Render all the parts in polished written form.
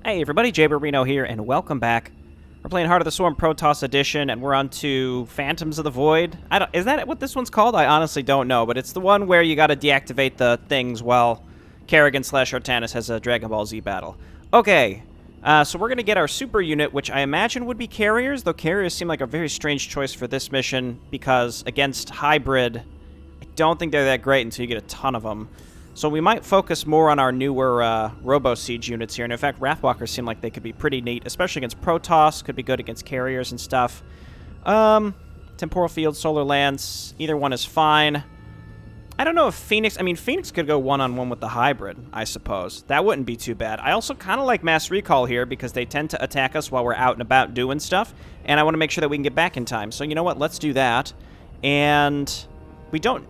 Hey everybody, Jay Barino here, and welcome back. We're playing Heart of the Swarm Protoss Edition, and we're on to Phantoms of the Void. Is that what this one's called? I honestly don't know, but it's the one where you gotta deactivate the things while Kerrigan/Artanis has a Dragon Ball Z battle. Okay, so we're gonna get our super unit, which I imagine would be carriers, though carriers seem like a very strange choice for this mission, because against hybrid, I don't think they're that great until you get a ton of them. So we might focus more on our newer Robo-Siege units here. And in fact, Wrathwalkers seem like they could be pretty neat, especially against Protoss. Could be good against carriers and stuff. Temporal Field, Solar Lance, either one is fine. I don't know if Phoenix... I mean, Phoenix could go one-on-one with the hybrid, I suppose. That wouldn't be too bad. I also kind of like Mass Recall here because they tend to attack us while we're out and about doing stuff. And I want to make sure that we can get back in time. So you know what? Let's do that. And we don't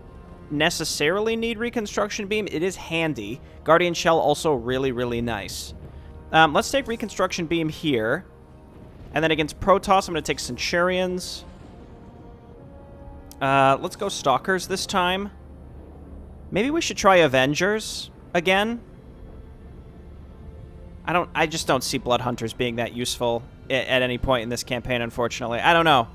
necessarily need Reconstruction Beam. It is handy. Guardian Shell also really, really nice. Let's take Reconstruction Beam here. And then against Protoss, I'm going to take Centurions. Let's go Stalkers this time. Maybe we should try Avengers again. I just don't see Blood Hunters being that useful at any point in this campaign, unfortunately. I don't know.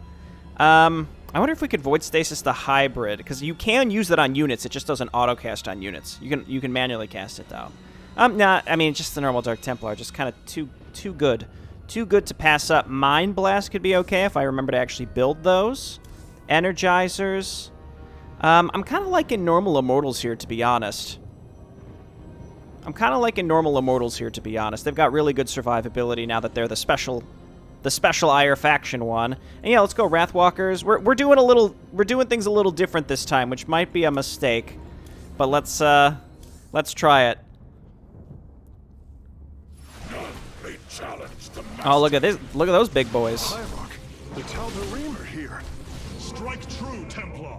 I wonder if we could Void Stasis the hybrid, because you can use that on units. It just doesn't auto-cast on units. You can manually cast it, though. Nah, I mean, just the normal Dark Templar. Just kind of too good. Too good to pass up. Mind Blast could be okay if I remember to actually build those. Energizers. I'm kind of liking Normal Immortals here, to be honest. They've got really good survivability now that they're the special Ire faction one. And yeah, let's go Wrathwalkers. We're doing things a little different this time, which might be a mistake. But let's try it. Oh, look at this. Look at those big boys. The Tal'Darim are here. Strike true, Templar.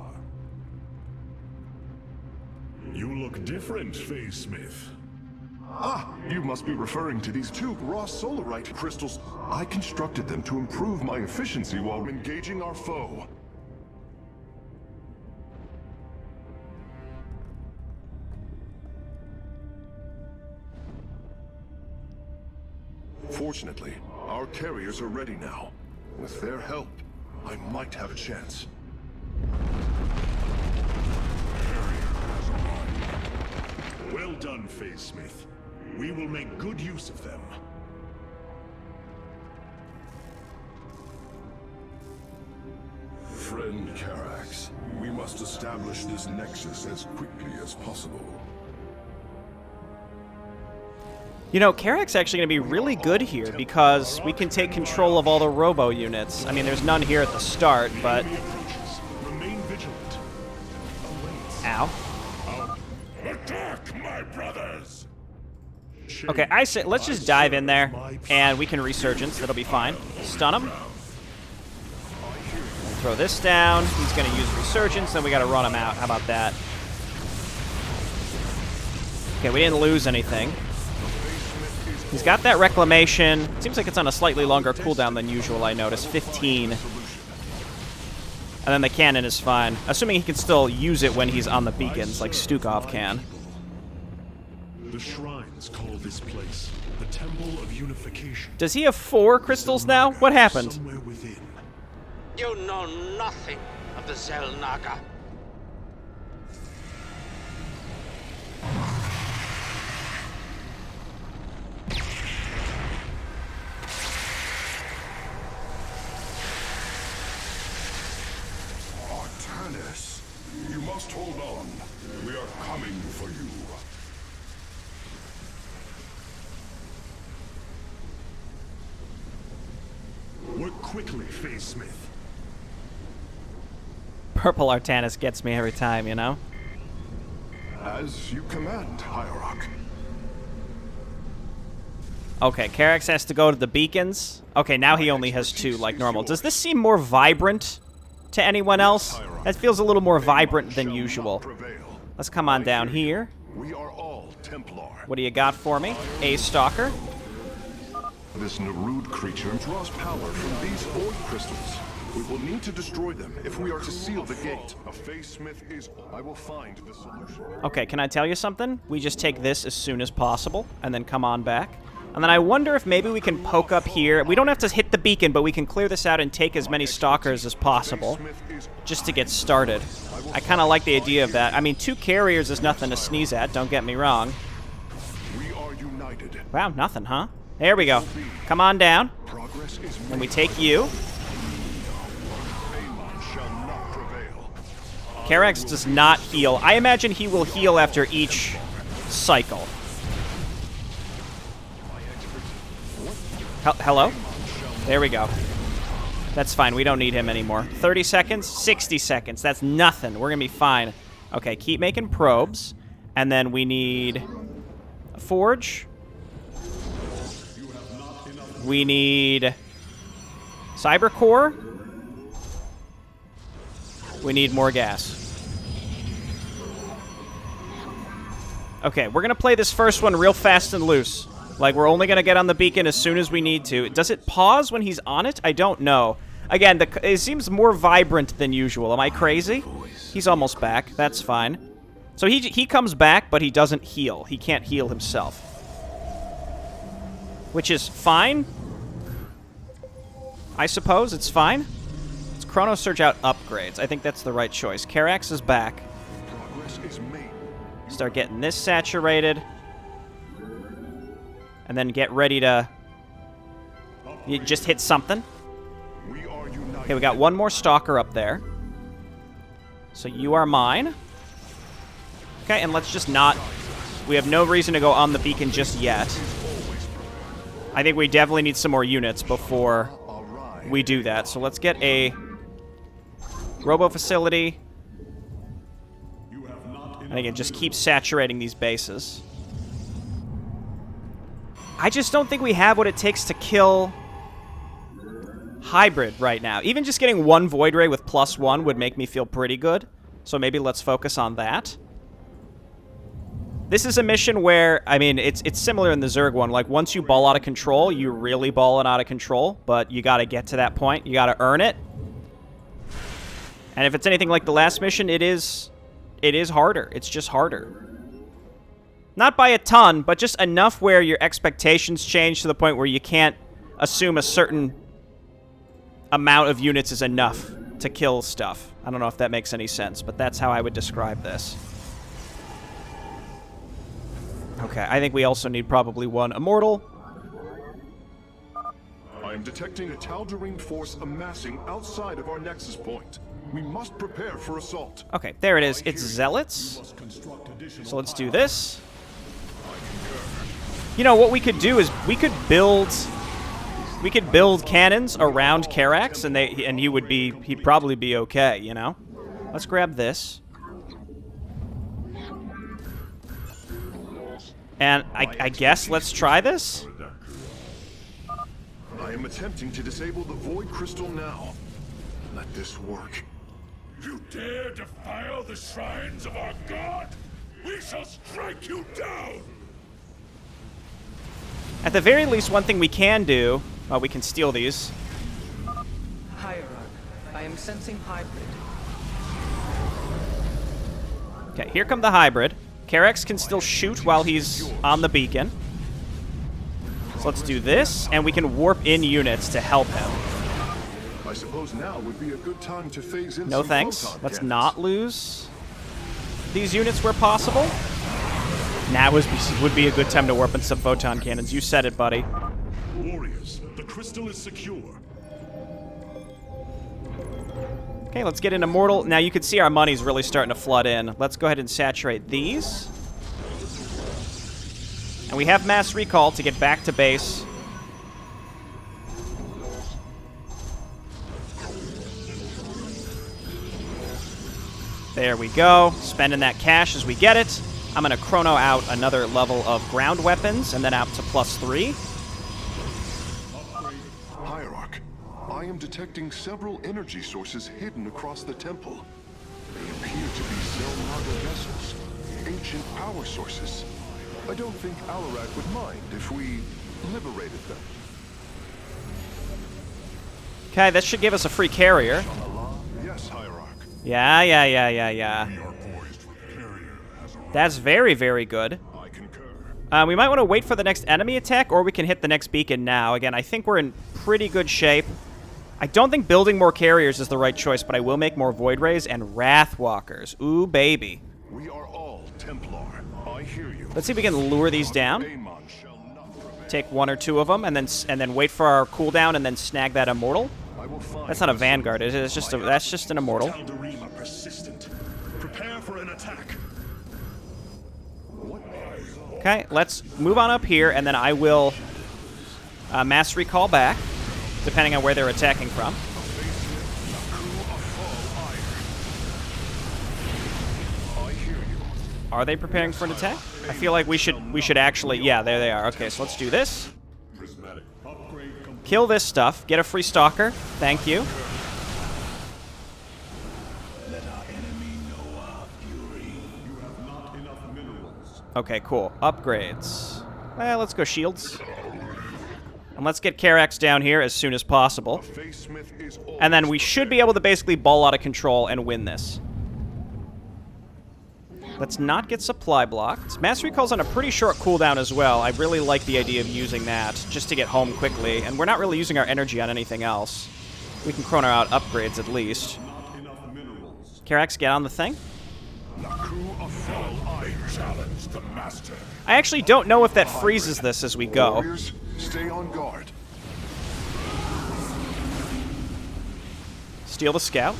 You look different, Phase Smith. Ah, you must be referring to these two raw solarite crystals. I constructed them to improve my efficiency while engaging our foe. Fortunately, our carriers are ready now. With their help, I might have a chance. Well done, Phase Smith. We will make good use of them. Friend Karax, we must establish this nexus as quickly as possible. You know, Karak's actually going to be really good here because we can take control of all the robo units. I mean, there's none here at the start, but... Remain vigilant. Ow. Attack, my brothers! Okay, I say let's just dive in there, and we can Resurgence. That'll be fine. Stun him. Throw this down. He's going to use Resurgence, then we got to run him out. How about that? Okay, we didn't lose anything. He's got that Reclamation. Seems like it's on a slightly longer cooldown than usual, I noticed. 15. And then the cannon is fine. Assuming he can still use it when he's on the beacons, like Stukov can. The shrines call this place the Temple of Unification. Does he have 4 crystals now? What happened? Somewhere within. You know nothing of the Xel'Naga. Artanis, you must hold on. We are coming for you. Work quickly, Phase Smith. Purple Artanis gets me every time, you know? As you command, Hierarch. Okay, Karax has to go to the beacons. Okay, now he only has 2, like normal. Does this seem more vibrant to anyone else? That feels a little more vibrant than usual. Let's come on down here. We are all Templar. What do you got for me? A Stalker. This Narud creature draws power from these void crystals. We will need to destroy them if we are to seal the gate. A Phase Smith is... I will find the solution. Okay, can I tell you something? We just take this as soon as possible, and then come on back. And then I wonder if maybe we can poke up here. We don't have to hit the beacon, but we can clear this out and take as many stalkers as possible just to get started. I kind of like the idea of that. I mean, 2 carriers is nothing to sneeze at, don't get me wrong. We are united. Wow, nothing, huh? There we go. Come on down. And we take you. Shall not prevail. Karax does not heal. I imagine he will heal after each cycle. Hello? There we go. That's fine. We don't need him anymore. 30 seconds? 60 seconds. That's nothing. We're going to be fine. Okay, keep making probes. And then we need a forge. We need cyber core. We need more gas. Okay, we're going to play this first one real fast and loose. Like, we're only going to get on the beacon as soon as we need to. Does it pause when he's on it? I don't know. Again, it seems more vibrant than usual. Am I crazy? He's almost back. That's fine. So he comes back, but he doesn't heal. He can't heal himself. Which is fine. I suppose it's fine. It's Chrono Surge out upgrades. I think that's the right choice. Karax is back. Progress is made. Start getting this saturated. And then get ready to... You just hit something. We are united. Okay, we got one more stalker up there. So you are mine. Okay, and let's just not... We have no reason to go on the beacon just yet. I think we definitely need some more units before we do that. So let's get a robo facility. And again, just keep saturating these bases. I just don't think we have what it takes to kill Hybrid right now. Even just getting one Void Ray with +1 would make me feel pretty good. So maybe let's focus on that. This is a mission where, I mean, it's similar in the Zerg one. Like, once you ball out of control, you really ball it out of control. But you gotta get to that point. You gotta earn it. And if it's anything like the last mission, it is harder. It's just harder. Not by a ton, but just enough where your expectations change to the point where you can't assume a certain amount of units is enough to kill stuff. I don't know if that makes any sense, but that's how I would describe this. Okay, I think we also need probably one Immortal. I am detecting a Tal'Darim force amassing outside of our nexus point. We must prepare for assault. Okay, there it is. It's Zealots. So let's do this. You know, what we could do is we could build cannons around Karax, and he'd probably be okay, you know? Let's grab this. And I guess let's try this. I am attempting to disable the Void Crystal now. Let this work. You dare defile the shrines of our god? We shall strike you down! At the very least, one thing we can do... Well, we can steal these. Hierarch, I am sensing hybrid. Okay, here come the hybrid. Karax can still shoot while he's on the beacon. So let's do this, and we can warp in units to help him. I suppose now would be a good time to phase in No some thanks. photon Let's cannons. not lose these units where possible. Now would be a good time to warp in some photon cannons. You said it, buddy. Warriors, the crystal is secure. Okay, let's get an Immortal. Now you can see our money's really starting to flood in. Let's go ahead and saturate these. And we have mass recall to get back to base. There we go. Spending that cash as we get it. I'm going to chrono out another level of ground weapons and then out to +3. Hierarch, I am detecting several energy sources hidden across the temple. They appear to be Zelnaga vessels, ancient power sources. I don't think Alarak would mind if we liberated them. Okay, that should give us a free carrier. Yes, Hierarch. Yeah. We are poised for the carrier as a That's very, very good. I concur. We might want to wait for the next enemy attack, or we can hit the next beacon now. Again, I think we're in pretty good shape. I don't think building more carriers is the right choice, but I will make more Void Rays and Wrathwalkers. Ooh, baby. We are all Templar. I hear you. Let's see if we can lure these down. Amon shall not prevail. Take 1 or 2 of them, and then wait for our cooldown, and then snag that Immortal. I will find That's not a Vanguard, is it? It's just that's just an Immortal. Tal'Darim are persistent. Prepare for an attack. Okay, let's move on up here, and then I will mass recall back, depending on where they're attacking from. Are they preparing for an attack? I feel like we should actually... Yeah, there they are. Okay, so let's do this. Kill this stuff. Get a free Stalker. Thank you. Okay, cool. Upgrades. Well, let's go shields. And let's get Karax down here as soon as possible. And then we should be able to basically ball out of control and win this. Let's not get supply blocked. Mass Recall's on a pretty short cooldown as well. I really like the idea of using that just to get home quickly. And we're not really using our energy on anything else. We can chrono out upgrades at least. Karax, get on the thing. I challenge the master. I actually don't know if that freezes this as we go. Warriors, stay on guard. Steal the scout.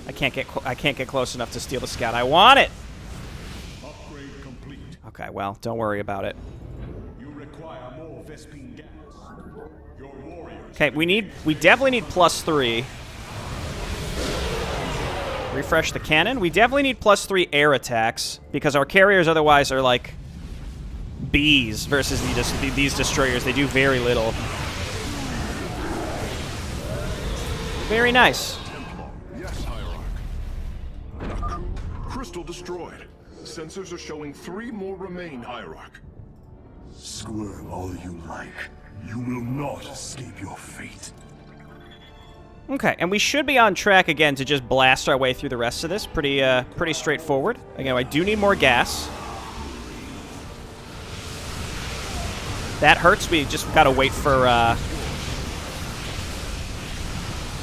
I can't get close enough to steal the scout. I want it. Upgrade complete. Okay, well, don't worry about it. You require more Vespine gas. Your warriors. Okay, we definitely need +3. Refresh the cannon. We definitely need +3 air attacks because our carriers otherwise are like bees versus these destroyers. They do very little. Very nice. Yes, Hierarch. Naku, crystal destroyed. Sensors are showing 3 more remain, Hierarch. Squirm all you like. You will not escape your fate. Okay, and we should be on track again to just blast our way through the rest of this. Pretty straightforward. Again, I do need more gas. That hurts. We just gotta wait for,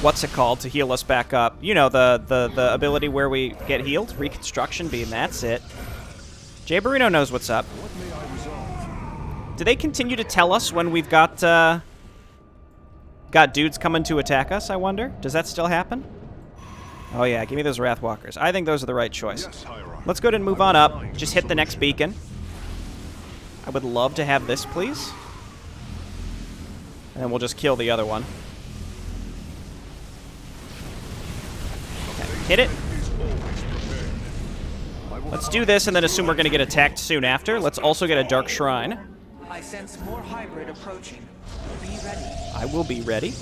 what's it called, to heal us back up. You know, the ability where we get healed. Reconstruction beam, that's it. Jay Barrino knows what's up. Do they continue to tell us when we've got dudes coming to attack us, I wonder? Does that still happen? Oh yeah, give me those Wrathwalkers. I think those are the right choice. Yes, Hierarch. Let's go ahead and move on up. Just hit the next beacon. I would love to have this, please. And then we'll just kill the other one. Okay, hit it. Let's do this and then assume we're going to get attacked soon after. Let's also get a Dark Shrine. I sense more hybrid approaching. Be ready. I will be ready.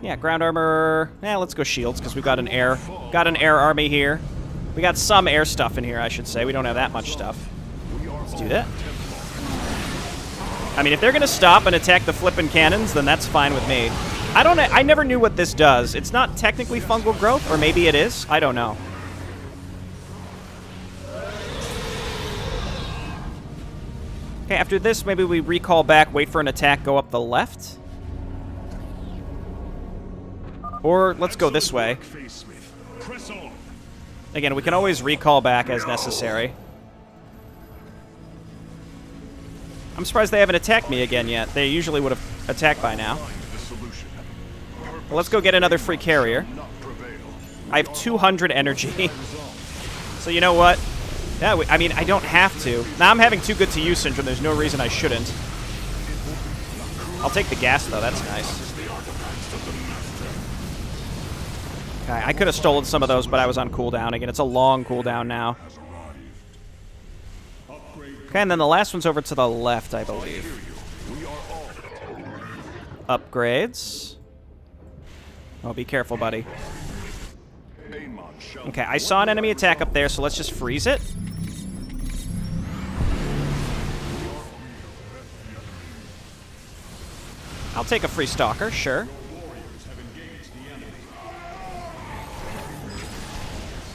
Yeah, ground armor. Let's go shields because we've got an air army here. We got some air stuff in here, I should say. We don't have that much stuff. Let's do that. I mean, if they're gonna stop and attack the flippin' cannons, then that's fine with me. I never knew what this does. It's not technically fungal growth, or maybe it is. I don't know. Okay, after this, maybe we recall back, wait for an attack, go up the left. Or let's go this way. Press on. Again, we can always recall back as necessary. I'm surprised they haven't attacked me again yet. They usually would have attacked by now. Well, let's go get another free carrier. I have 200 energy. So you know what? Yeah, I mean, I don't have to. Now I'm having too good to use syndrome. There's no reason I shouldn't. I'll take the gas, though. That's nice. Okay, I could have stolen some of those, but I was on cooldown. Again, it's a long cooldown now. Okay, and then the last one's over to the left, I believe. Upgrades. Oh, be careful, buddy. Okay, I saw an enemy attack up there, so let's just freeze it. I'll take a free Stalker, sure.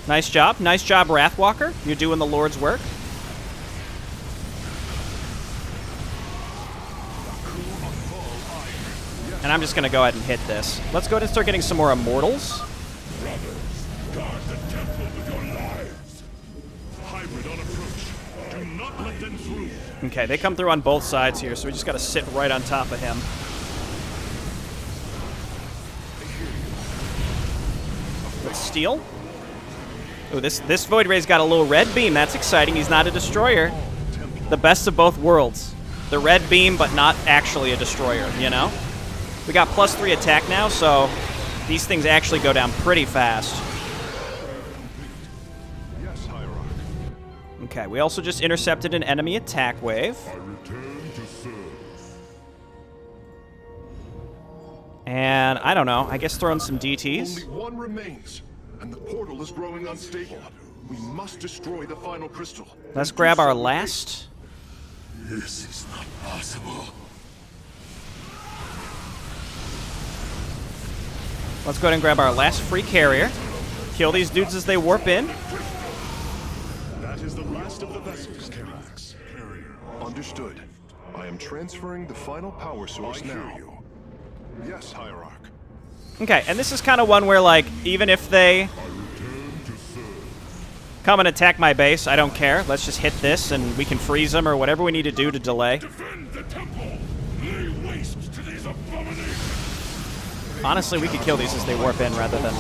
Nice job, Wrathwalker. You're doing the Lord's work. And I'm just gonna go ahead and hit this. Let's go ahead and start getting some more Immortals. Brothers, guard the temple with your lives. Hybrid on approach. Do not let them through. Okay, they come through on both sides here, so we just gotta sit right on top of him. Let's steal. Oh, this Void Ray's got a little red beam. That's exciting. He's not a destroyer. The best of both worlds. The red beam, but not actually a destroyer, you know? We got +3 attack now, so these things actually go down pretty fast. Yes, Hierarch. Okay, we also just intercepted an enemy attack wave. I return to serve. And, I don't know, I guess throwing some DTs. Only one remains, and the portal is growing unstable. We must destroy the final crystal. Let's grab our last. This is not possible. Let's go ahead and grab our last free carrier. Kill these dudes as they warp in. That is the last of the vessels, Karax. Understood. I am transferring the final power source I hear now. you. Yes, Hierarch. Okay, and this is kind of one where, like, even if they come and attack my base, I don't care. Let's just hit this and we can freeze them or whatever we need to do to delay. Defend the temple. Lay waste to these abominations. Honestly, we could kill these as they warp in rather than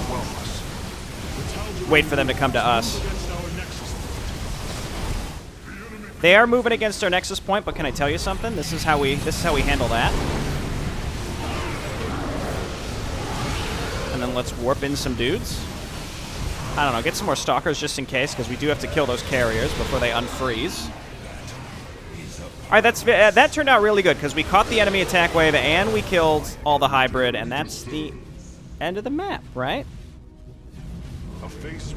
wait for them to come to us. They are moving against our Nexus point, but can I tell you something? This is how we handle that. And then let's warp in some dudes. I don't know, get some more Stalkers just in case, because we do have to kill those carriers before they unfreeze. All right, that turned out really good, because we caught the enemy attack wave, and we killed all the hybrid, and that's the end of the map, right?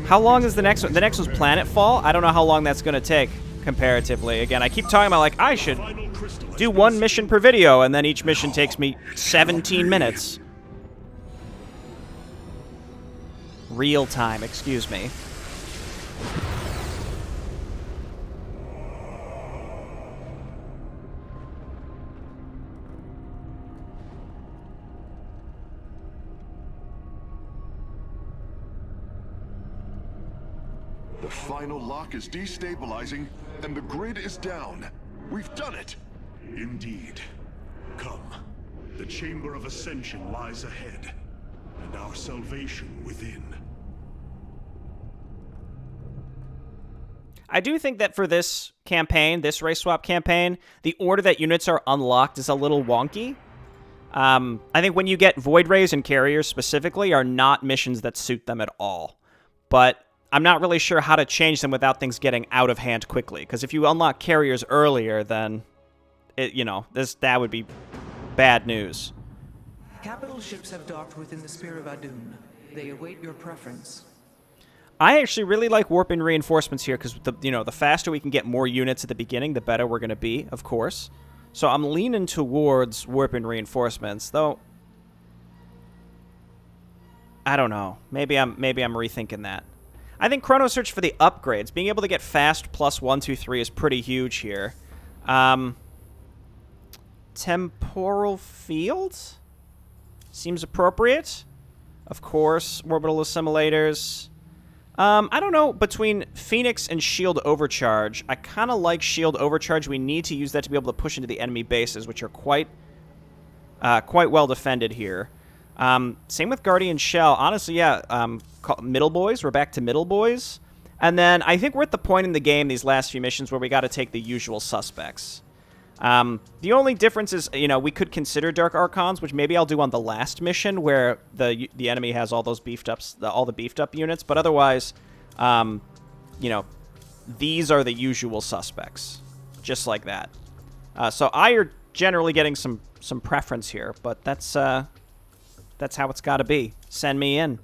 How long is the next one? The next one's Planetfall. I don't know how long that's going to take, comparatively. Again, I keep talking about, like, I should do one mission per video, and then each mission takes me 17 minutes. Real time, excuse me. The final lock is destabilizing, and the grid is down. We've done it! Indeed. Come. The Chamber of Ascension lies ahead, and our salvation within. I do think that for this campaign, this race swap campaign, the order that units are unlocked is a little wonky. I think when you get Void Rays and Carriers specifically are not missions that suit them at all. But I'm not really sure how to change them without things getting out of hand quickly. Because if you unlock Carriers earlier, then, that would be bad news. Capital ships have docked within the Spear of Adun. They await your preference. I actually really like warp in reinforcements here because the faster we can get more units at the beginning, the better we're going to be, of course. So I'm leaning towards warp in reinforcements, though. I don't know. Maybe I'm rethinking that. I think Chrono Search for the upgrades, being able to get fast plus 1, 2, 3 is pretty huge here. Temporal Field seems appropriate. Of course, orbital assimilators. I don't know, between Phoenix and Shield Overcharge, I kind of like Shield Overcharge. We need to use that to be able to push into the enemy bases, which are quite well defended here. Same with Guardian Shell. Honestly, yeah, Middle Boys. We're back to Middle Boys. And then I think we're at the point in the game, these last few missions, where we got to take the usual suspects. The only difference is, we could consider Dark Archons, which maybe I'll do on the last mission where the enemy has all those beefed ups, all the beefed up units. But otherwise, these are the usual suspects, just like that. So I are generally getting some preference here, but that's how it's got to be. Send me in.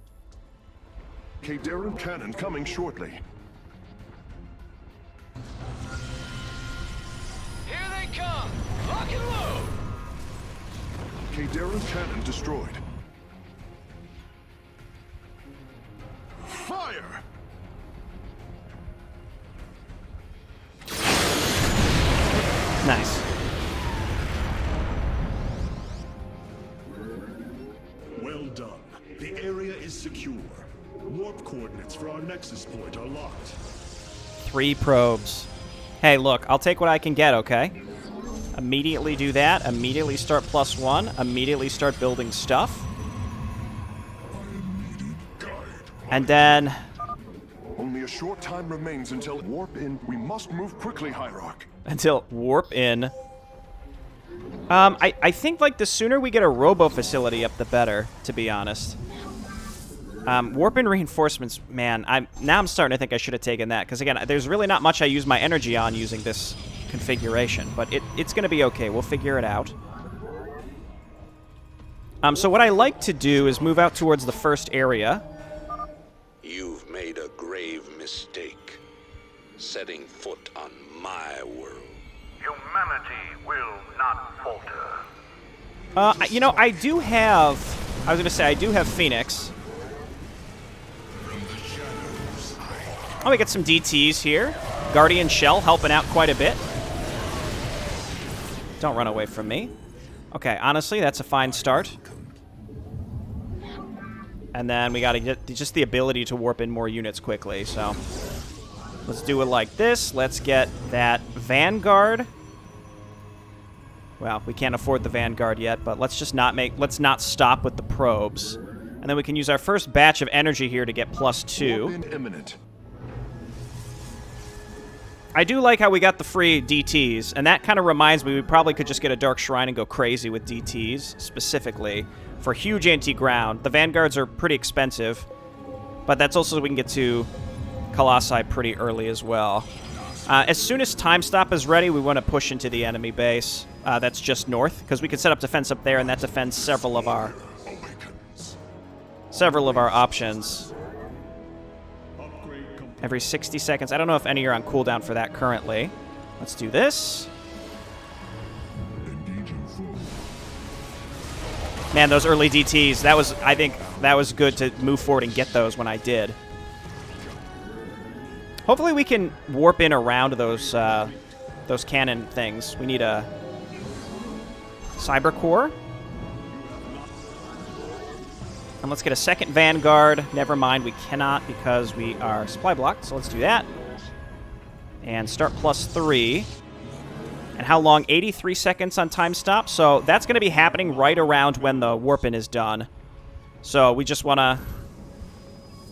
Kadaran cannon coming shortly. Here they come! Lock and load! Kadaran cannon destroyed. Fire! Nice. Well done. The area is secure. Warp coordinates for our nexus point are locked. 3 probes. Hey, look, I'll take what I can get, okay? Immediately do that. Immediately start +1. Immediately start building stuff. And then... Only a short time remains until warp in. We must move quickly, Hierarch. Until warp in. I think, like, the sooner we get a robo facility up, the better, to be honest. Warp in reinforcements, man, now I'm starting to think I should have taken that, because, again, there's really not much I use my energy on using this configuration, but it's going to be okay. We'll figure it out. So what I like to do is move out towards the first area. You've made a grave mistake, setting foot on my world. Humanity will not falter. You know, I do have Phoenix. Oh, we get some DTs here. Guardian Shell helping out quite a bit. Don't run away from me. Okay, honestly, that's a fine start. And then we gotta get just the ability to warp in more units quickly, so... Let's do it like this. Let's get that Vanguard. Well, we can't afford the Vanguard yet, but let's just let's not stop with the probes. And then we can use our first batch of energy here to get +2. Warp in imminent. I do like how we got the free DTs, and that kind of reminds me we probably could just get a Dark Shrine and go crazy with DTs, specifically, for huge anti-ground. The Vanguards are pretty expensive, but that's also so we can get to Colossi pretty early as well. As soon as Time Stop is ready, we want to push into the enemy base. That's just north, because we can set up defense up there, and that defends several of our options. Every 60 seconds. I don't know if any are on cooldown for that currently. Let's do this. Man, those early DTs, I think that was good to move forward and get those when I did. Hopefully we can warp in around those cannon things. We need a Cyber Core. And let's get a second Vanguard. Never mind, we cannot because we are supply blocked, so let's do that. And start +3. And how long? 83 seconds on time stop. So that's going to be happening right around when the warp-in is done. So we just want to...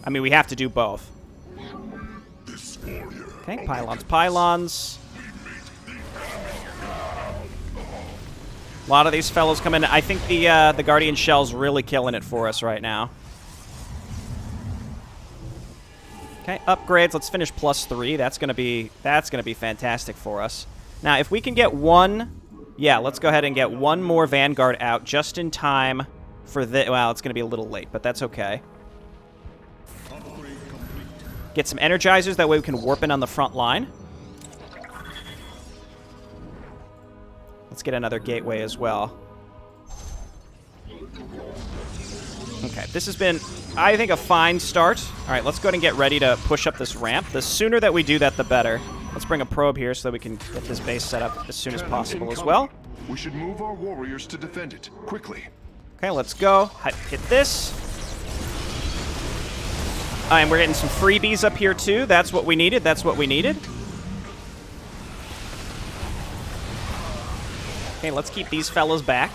I mean, we have to do both. Okay, pylons. A lot of these fellows come in. I think the Guardian Shell's really killing it for us right now. Okay, upgrades. Let's finish +3. That's gonna be fantastic for us. Now, if we can get one, yeah, let's go ahead and get one more Vanguard out just in time for the. Well, it's gonna be a little late, but that's okay. Get some Energizers. That way we can warp in on the front line. Let's get another gateway as well. Okay, this has been, I think, a fine start. All right, let's go ahead and get ready to push up this ramp. The sooner that we do that, the better. Let's bring a probe here so that we can get this base set up as soon as possible as well. We should move our warriors to defend it, quickly. Okay, let's go. Hit this. And we're getting some freebies up here, too. That's what we needed. Okay, let's keep these fellas back.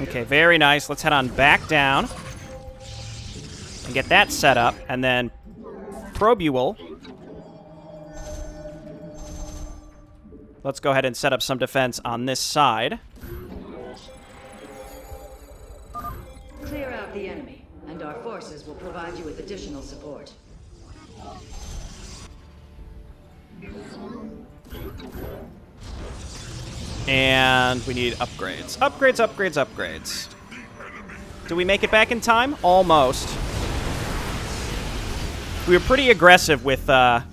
Okay, very nice. Let's head on back down and get that set up, and then Probule. Let's go ahead and set up some defense on this side. Clear out the enemy, and our forces will provide you with additional support. And we need upgrades. Upgrades. Do we make it back in time? Almost. We were pretty aggressive with our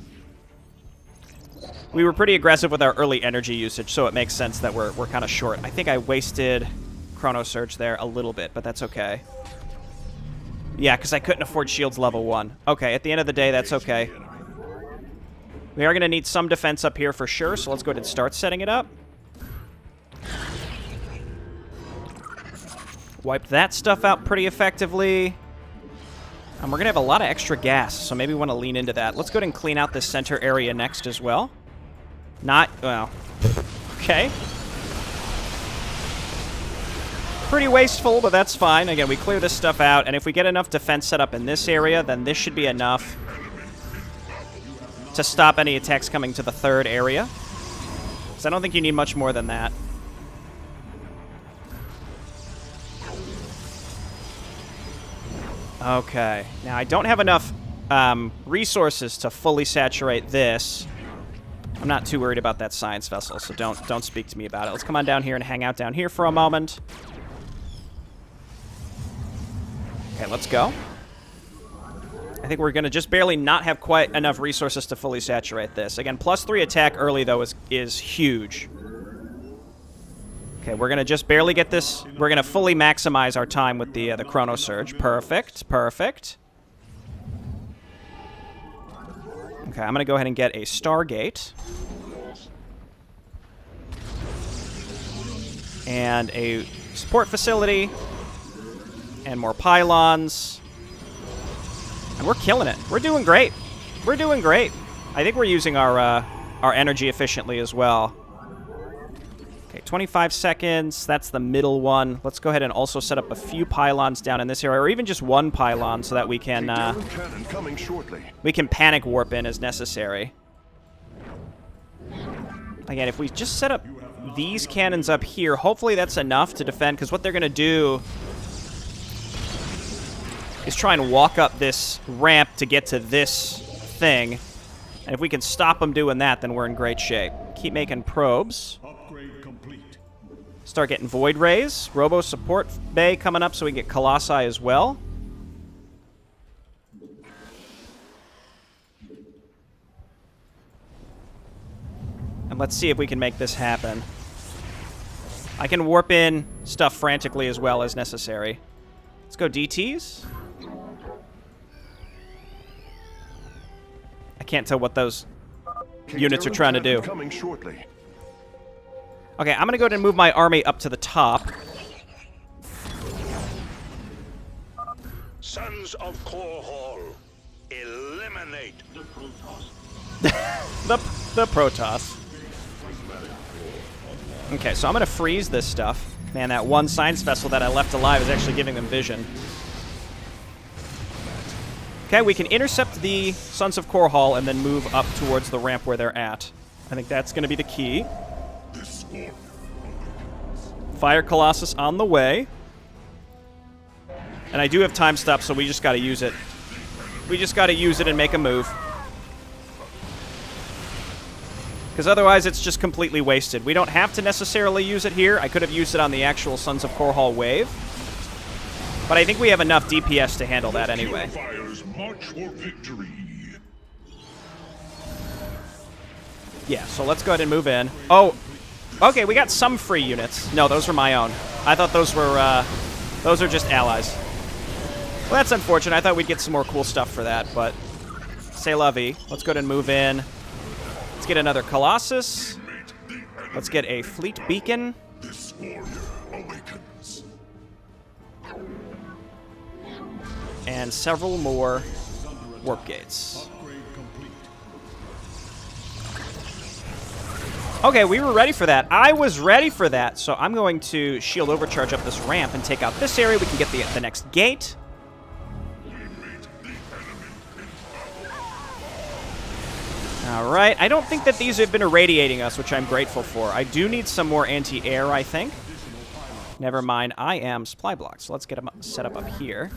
early energy usage, so it makes sense that we're kind of short. I think I wasted Chrono Surge there a little bit, but that's okay. Yeah, because I couldn't afford shields level 1. Okay, at the end of the day, that's okay. We are going to need some defense up here for sure, so let's go ahead and start setting it up. Wiped that stuff out pretty effectively. And we're going to have a lot of extra gas, so maybe we want to lean into that. Let's go ahead and clean out this center area next as well. Not, well, okay. Pretty wasteful, but that's fine. Again, we clear this stuff out, and if we get enough defense set up in this area, then this should be enough to stop any attacks coming to the third area. So I don't think you need much more than that. Okay. Now, I don't have enough resources to fully saturate this. I'm not too worried about that science vessel, so don't speak to me about it. Let's come on down here and hang out down here for a moment. Okay, let's go. I think we're going to just barely not have quite enough resources to fully saturate this. Again, +3 attack early, though, is huge. Okay, we're going to just barely get this. We're going to fully maximize our time with the Chrono Surge. Perfect, perfect. Okay, I'm going to go ahead and get a Stargate. And a support facility. And more pylons. And we're killing it. We're doing great. We're doing great. I think we're using our energy efficiently as well. Okay, 25 seconds. That's the middle one. Let's go ahead and also set up a few pylons down in this area, or even just one pylon, so that we can panic warp in as necessary. Again, if we just set up these cannons up here, hopefully that's enough to defend, because what they're going to do is try and walk up this ramp to get to this thing. And if we can stop them doing that, then we're in great shape. Keep making probes. Upgrade complete. Start getting Void Rays. Robo Support Bay coming up so we can get Colossi as well. And let's see if we can make this happen. I can warp in stuff frantically as well as necessary. Let's go DTs. I can't tell what those units are trying to do. Coming shortly. Okay, I'm going to go ahead and move my army up to the top. Sons of Core Hall, eliminate the Protoss. the Protoss. Okay, so I'm going to freeze this stuff. Man, that one science vessel that I left alive is actually giving them vision. Okay, we can intercept the Sons of Core Hall and then move up towards the ramp where they're at. I think that's going to be the key. Fire Colossus on the way. And I do have time stop, so we just got to use it. We just got to use it and make a move. Because otherwise it's just completely wasted. We don't have to necessarily use it here. I could have used it on the actual Sons of Core Hall wave. But I think we have enough DPS to handle that anyway. March for victory. Yeah, so let's go ahead and move in. Oh, okay, we got some free units. No, those were my own. I thought those are just allies. Well, that's unfortunate. I thought we'd get some more cool stuff for that, but c'est la vie. Let's go ahead and move in. Let's get another Colossus. Let's get a fleet beacon. This warrior awakens. And several more warp gates. Okay, we were ready for that. I was ready for that, so I'm going to shield overcharge up this ramp and take out this area. We can get the next gate. All right, I don't think that these have been irradiating us, which I'm grateful for. I do need some more anti-air, I think. Never mind, I am supply blocked, so let's get them set up here.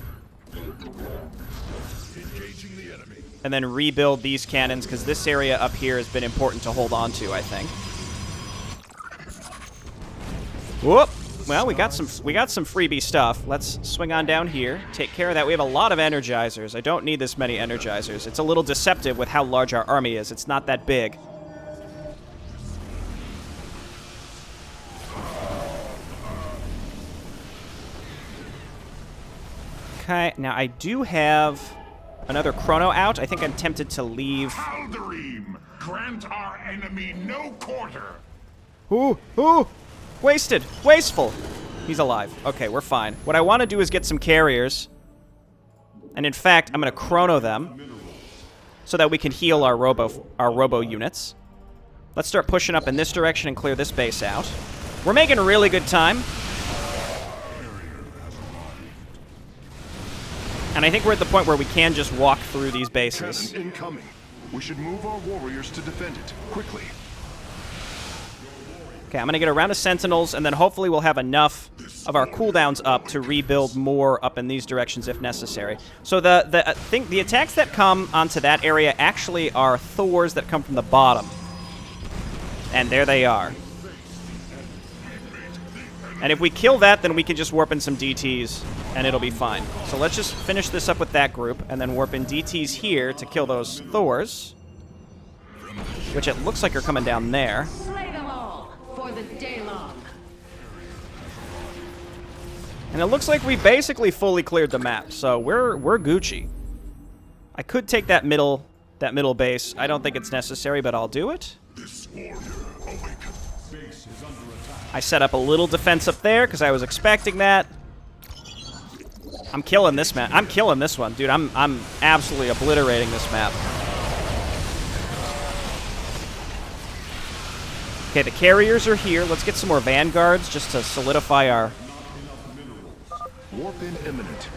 And then rebuild these cannons, because this area up here has been important to hold on to, I think. Whoop! Well, we got some freebie stuff. Let's swing on down here. Take care of that. We have a lot of energizers. I don't need this many energizers. It's a little deceptive with how large our army is. It's not that big. Okay, now I do have another chrono out. I think I'm tempted to leave. Haldarim, grant our enemy no quarter. Ooh! Wasted! Wasteful! He's alive. Okay, we're fine. What I want to do is get some carriers. And in fact, I'm going to chrono them so that we can heal our robo units. Let's start pushing up in this direction and clear this base out. We're making really good time. And I think we're at the point where we can just walk through these bases. Cannon incoming. We should move our warriors to defend it, quickly. Okay, I'm going to get around the Sentinels, and then hopefully we'll have enough of our cooldowns up to rebuild more up in these directions if necessary. So the attacks that come onto that area actually are Thors that come from the bottom. And there they are. And if we kill that, then we can just warp in some DTs, and it'll be fine. So let's just finish this up with that group, and then warp in DTs here to kill those Thors. Which it looks like are coming down there. Slay them all for the day long. And it looks like we basically fully cleared the map, so we're Gucci. I could take that middle base. I don't think it's necessary, but I'll do it. This warrior awakens. Base is under attack. I set up a little defense up there because I was expecting that. I'm killing this map. I'm killing this one, dude. I'm absolutely obliterating this map. Okay, the carriers are here. Let's get some more vanguards just to solidify our Warp in imminent.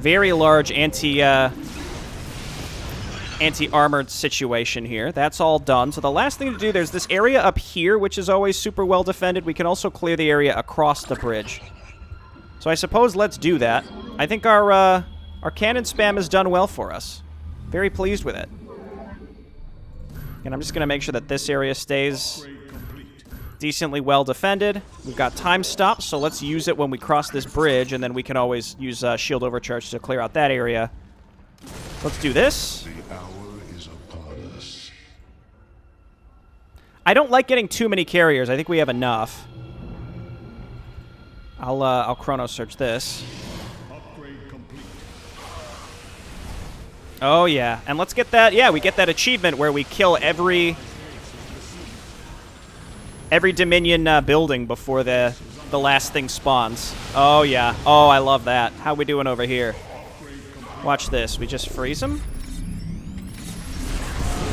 very large anti-armored situation here. That's all done. So the last thing to do, there's this area up here, which is always super well defended. We can also clear the area across the bridge. So I suppose let's do that. I think our cannon spam has done well for us. Very pleased with it. And I'm just going to make sure that this area stays decently well defended. We've got time stops, so let's use it when we cross this bridge, and then we can always use shield overcharge to clear out that area. Let's do this. The hour is upon us. I don't like getting too many carriers. I think we have enough. I'll chrono search this. Upgrade complete. Oh yeah, and let's get that. Yeah, we get that achievement where we kill every Dominion building before the last thing spawns. Oh yeah. Oh, I love that. How we doing over here? Watch this. We just freeze them.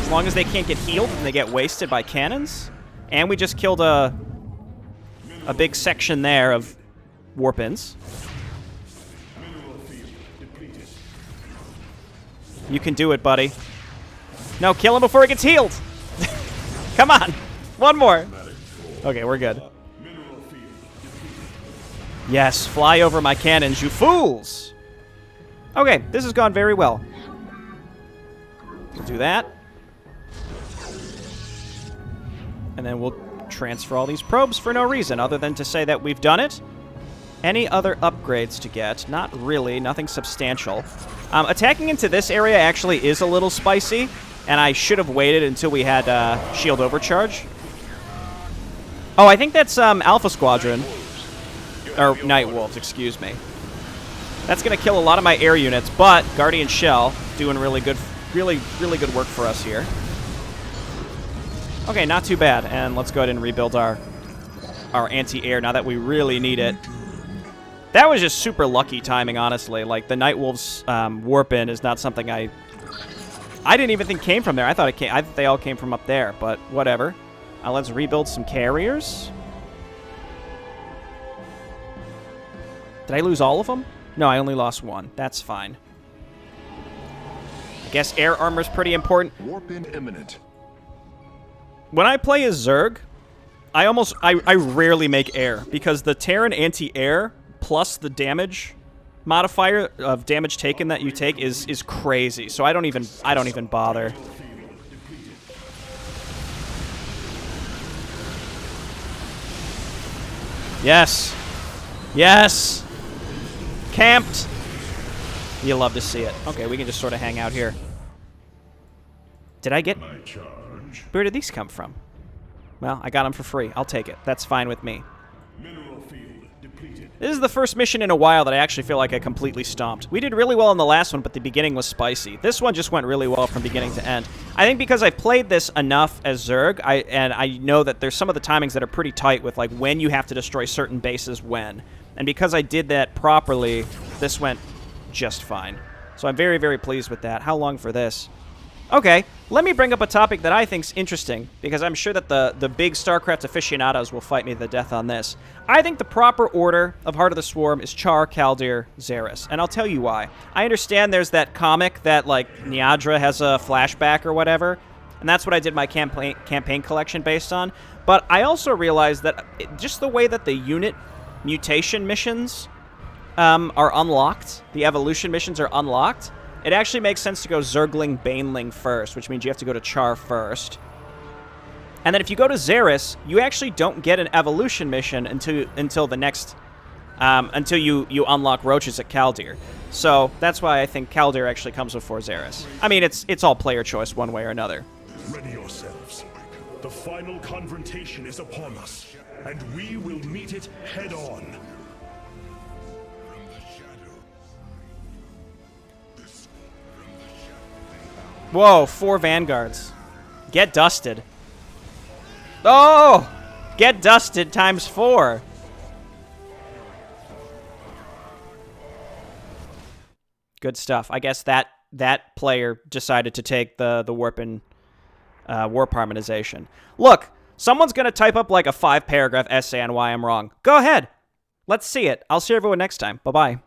As long as they can't get healed and they get wasted by cannons. And we just killed a big section there of warp-ins. You can do it, buddy. No, kill him before he gets healed. Come on. One more. Okay, we're good. Yes, fly over my cannons, you fools! Okay, this has gone very well. We'll do that. And then we'll transfer all these probes for no reason other than to say that we've done it. Any other upgrades to get? Not really, nothing substantial. Attacking into this area actually is a little spicy, and I should have waited until we had shield overcharge. Oh, I think that's Alpha Squadron. Or Night Wolves, excuse me. That's going to kill a lot of my air units, but Guardian Shell doing really good work for us here. Okay, not too bad. And let's go ahead and rebuild our anti-air now that we really need it. That was just super lucky timing, honestly. Like, the Night Wolves warp-in is not something I didn't even think came from there. I thought they all came from up there, but whatever. Let's rebuild some carriers. Did I lose all of them? No, I only lost one. That's fine. I guess air armor's pretty important. Warp in imminent. When I play as Zerg, I rarely make air because the Terran anti-air plus the damage modifier of damage taken that you take is crazy. So I don't even bother. Yes. Yes. Camped. You love to see it. Okay, we can just sort of hang out here. Did I get... My charge. Where did these come from? Well, I got them for free. I'll take it. That's fine with me. Mineral field depleted. This is the first mission in a while that I actually feel like I completely stomped. We did really well in the last one, but the beginning was spicy. This one just went really well from beginning to end. I think because I've played this enough as Zerg, and I know that there's some of the timings that are pretty tight with like when you have to destroy certain bases when. And because I did that properly, this went just fine. So I'm very, very pleased with that. How long for this? Okay, let me bring up a topic that I think's interesting, because I'm sure that the big StarCraft aficionados will fight me to the death on this. I think the proper order of Heart of the Swarm is Char, Kaldir, Xeris, and I'll tell you why. I understand there's that comic that, like, Niadra has a flashback or whatever, and that's what I did my campaign collection based on, but I also realized that just the way that the unit mutation missions are unlocked, the evolution missions are unlocked, it actually makes sense to go Zergling, Baneling first, which means you have to go to Char first. And then if you go to Xeris, you actually don't get an evolution mission until the next, until you unlock roaches at Kaldir. So that's why I think Kaldir actually comes before Xeris. I mean, it's all player choice one way or another. Ready yourselves. The final confrontation is upon us, and we will meet it head on. Whoa, 4 Vanguards. Get dusted. Oh! Get dusted times 4. Good stuff. I guess that player decided to take the warp and warp harmonization. Look, someone's going to type up like a 5-paragraph essay on why I'm wrong. Go ahead. Let's see it. I'll see everyone next time. Bye-bye.